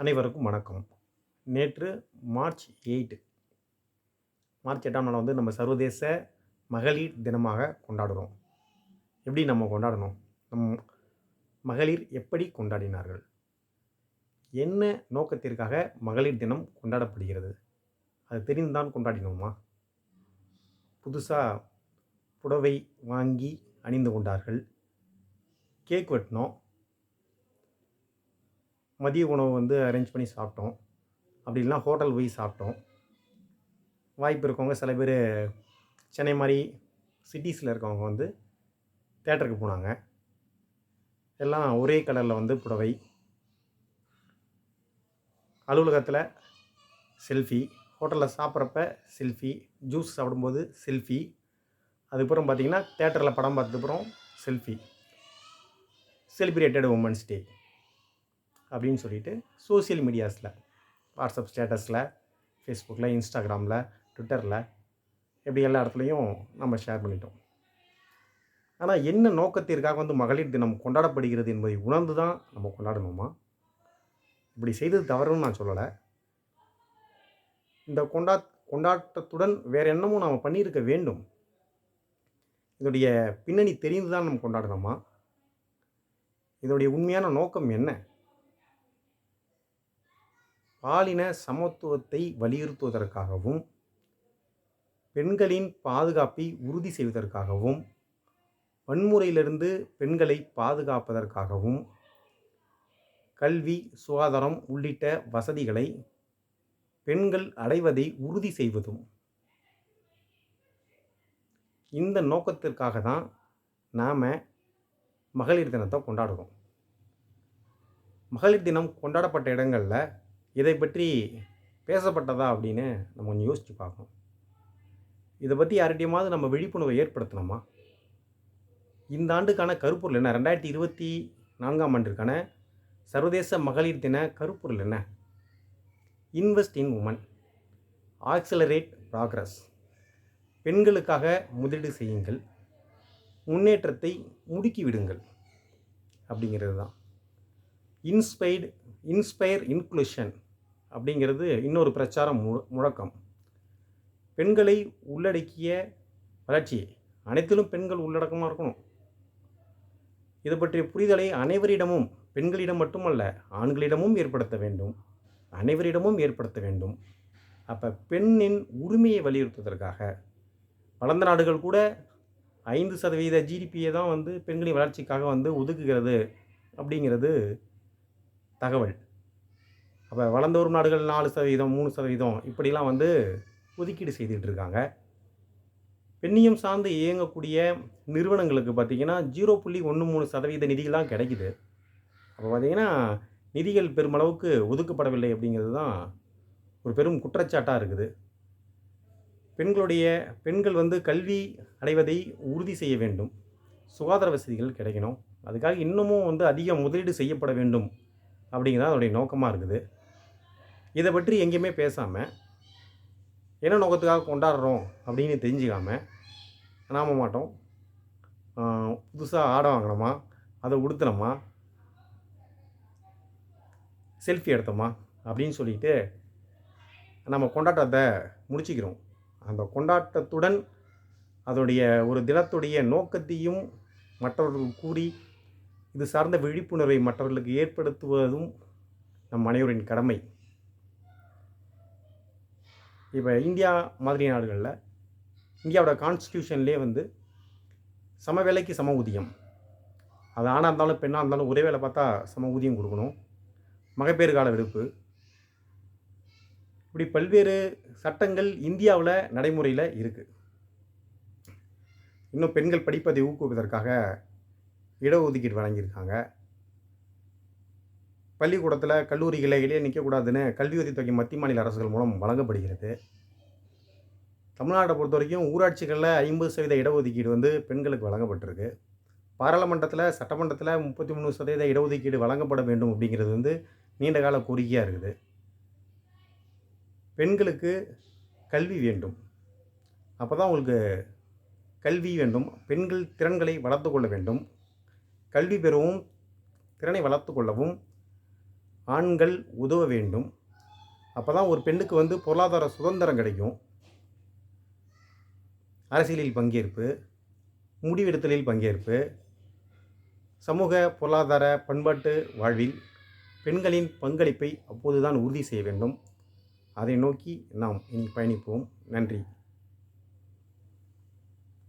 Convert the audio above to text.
அனைவருக்கும் வணக்கம். நேற்று மார்ச் 8 மார்ச் 8ஆம் நாள் நம்ம சர்வதேச மகளிர் தினமாக கொண்டாடுறோம். எப்படி நம்ம கொண்டாடணும்? நம் மகளிர் எப்படி கொண்டாடினார்கள்? என்ன நோக்கத்திற்காக மகளிர் தினம் கொண்டாடப்படுகிறது? அது தெரிந்துதான் கொண்டாடினோமா? புதுசா புடவை வாங்கி அணிந்து கொண்டார்கள். கேக் வெட்டினோம். மதிய உணவு அரேஞ்ச் பண்ணி சாப்பிட்டோம். அப்படி இல்லைனா ஹோட்டல் போய் சாப்பிட்டோம். வாய்ப்பு இருக்கவங்க சில பேர் சென்னை மாதிரி சிட்டிஸில் இருக்கவங்க தேட்டருக்கு போனாங்க. எல்லாம் ஒரே கலரில் புடவை. அலுவலகத்தில் செல்ஃபி, ஹோட்டலில் சாப்பிட்றப்ப செல்ஃபி, ஜூஸ் சாப்பிடும்போது செல்ஃபி, அதுக்கப்புறம் பார்த்திங்கன்னா தேட்டரில் படம் பார்த்ததுக்கப்புறம் செல்ஃபி. செலிப்ரேட்டட் உமன்ஸ் டே அப்படின்னு சொல்லிட்டு சோசியல் மீடியாஸில், வாட்ஸ்அப் ஸ்டேட்டஸில், ஃபேஸ்புக்கில், இன்ஸ்டாகிராமில், ட்விட்டரில், எப்படி எல்லா இடத்துலையும் நம்ம ஷேர் பண்ணிட்டோம். ஆனால் என்ன நோக்கத்திற்காக மகளிர் தினம் கொண்டாடப்படுகிறது என்பதை உணர்ந்து தான் நம்ம கொண்டாடணுமா? இப்படி செய்தது தவறுன்னு நான் சொல்லலை. இந்த கொண்டாட்டத்துடன் வேறு என்னமும் நாம் பண்ணியிருக்க வேண்டும். இதோடைய பின்னணி தெரிந்து தான் நம்ம கொண்டாடணுமா? இதோடைய உண்மையான நோக்கம் என்ன? பாலின சமத்துவத்தை வலியுறுத்துவதற்காகவும், பெண்களின் பாதுகாப்பை உறுதி செய்வதற்காகவும், வன்முறையிலிருந்து பெண்களை பாதுகாப்பதற்காகவும், கல்வி, சுகாதாரம் உள்ளிட்ட வசதிகளை பெண்கள் அடைவதை உறுதி செய்வதும், இந்த நோக்கத்திற்காக தான் நாம் மகளிர் தினத்தை கொண்டாடுறோம். மகளிர் தினம் கொண்டாடப்பட்ட இடங்களில் இதை பற்றி பேசப்பட்டதா அப்படின்னு நம்ம கொஞ்சம் யோசித்து பார்க்கணும். இதை பற்றி யார்கிட்டையுமாவது நம்ம விழிப்புணர்வை ஏற்படுத்தணுமா? இந்த ஆண்டுக்கான கருப்பொருள் என்ன? 2024ஆம் ஆண்டிற்கான சர்வதேச மகளிர் தின கருப்பொருள் என்ன? Invest in women, accelerate progress. பெண்களுக்காக முதலீடு செய்யுங்கள், முன்னேற்றத்தை முடுக்கிவிடுங்கள் அப்படிங்கிறது தான். இன்ஸ்பயர் இன்க்ளூஷன் அப்படிங்கிறது இன்னொரு பிரச்சார முழக்கம். பெண்களை உள்ளடக்கிய வளர்ச்சி, அனைத்திலும் பெண்கள் உள்ளடக்கமாக இருக்கணும். இது பற்றிய புரிதலை அனைவரிடமும், பெண்களிடம் மட்டுமல்ல ஆண்களிடமும் ஏற்படுத்த வேண்டும், அனைவரிடமும் ஏற்படுத்த வேண்டும். அப்போ பெண்ணின் உரிமையை வலியுறுத்துவதற்காக வளர்ந்த நாடுகள் கூட 5% ஜிடிபியை தான் பெண்களின் வளர்ச்சிக்காக ஒதுக்குகிறது அப்படிங்கிறது தகவல். அப்போ வளர்ந்து வரும் நாடுகள் 4%, 3% இப்படிலாம் ஒதுக்கீடு செய்துகிட்டு இருக்காங்க. பெண்ணியம் சார்ந்து இயங்கக்கூடிய நிறுவனங்களுக்கு பார்த்திங்கன்னா 0.13% நிதிகளாக கிடைக்குது. அப்போ பார்த்திங்கன்னா நிதிகள் பெருமளவுக்கு ஒதுக்கப்படவில்லை அப்படிங்கிறது தான் ஒரு பெரும் குற்றச்சாட்டாக இருக்குது. பெண்கள் கல்வி அடைவதை உறுதி செய்ய வேண்டும், சுகாதார வசதிகள் கிடைக்கணும், அதுக்காக இன்னமும் அதிக முதலீடு செய்யப்பட வேண்டும் அப்படிங்கிறது அதோடைய நோக்கமாக இருக்குது. இதை பற்றி எங்கேயுமே பேசாமல், என்ன நோக்கத்துக்காக கொண்டாடுறோம் அப்படின்னு தெரிஞ்சுக்காமல் நாம மாட்டோம். புதுசாக ஆடை வாங்கினோமா, அதை உடுத்தினோமா, செல்ஃபி எடுத்தோமா அப்படின்னு சொல்லிட்டு நம்ம கொண்டாட்டத்தை முடிச்சுக்கிறோம். அந்த கொண்டாட்டத்துடன் அதோடைய ஒரு தினத்துடைய நோக்கத்தையும் மற்றவர்களுக்கு கூறி இது சார்ந்த விழிப்புணர்வை மற்றவர்களுக்கு ஏற்படுத்துவதும் நம் அனைவரின் கடமை. இப்போ இந்தியா மாதிரி நாடுகளில், இந்தியாவோட கான்ஸ்டியூஷன்லேயே சம வேலைக்கு சம ஊதியம், அது ஆணாக இருந்தாலும் பெண்ணாக இருந்தாலும் ஒரே வேலை பார்த்தா சம ஊதியம் கொடுக்கணும், மகப்பேறு கால விடுப்பு, இப்படி பல்வேறு சட்டங்கள் இந்தியாவில் நடைமுறையில் இருக்குது. இன்னும் பெண்கள் படிப்பதை ஊக்குவிப்பதற்காக இடஒதுக்கீடு வழங்கியிருக்காங்க. பள்ளிக்கூடத்தில், கல்லூரிகளில் இடையே நிற்கக்கூடாதுன்னு கல்வி உதவித்தொகை மத்திய மாநில அரசுகள் மூலம் வழங்கப்படுகிறது. தமிழ்நாட்டை பொறுத்த வரைக்கும் ஊராட்சிகளில் 50% இடஒதுக்கீடு பெண்களுக்கு வழங்கப்பட்டிருக்கு. பாராளுமன்றத்தில், சட்டமன்றத்தில் 33% இடஒதுக்கீடு வழங்கப்பட வேண்டும் அப்படிங்கிறது நீண்ட கால கோரிக்கையாக இருக்குது. பெண்களுக்கு கல்வி வேண்டும், அப்போ தான் உங்களுக்கு கல்வி வேண்டும். பெண்கள் திறன்களை வளர்த்து கொள்ள வேண்டும். கல்வி பெறவும், திறனை வளர்த்து கொள்ளவும் ஆண்கள் உதவ வேண்டும். அப்போ தான் ஒரு பெண்ணுக்கு வந்து பொருளாதார சுதந்திரம் கிடைக்கும். அரசியலில் பங்கேற்பு, முடிவெடுத்தலில் பங்கேற்பு, சமூக பொருளாதார பண்பாட்டு வாழ்வில் பெண்களின் பங்களிப்பை அப்போது தான் உறுதி செய்ய வேண்டும். அதை நோக்கி நாம் இனி பயணிப்போம். நன்றி.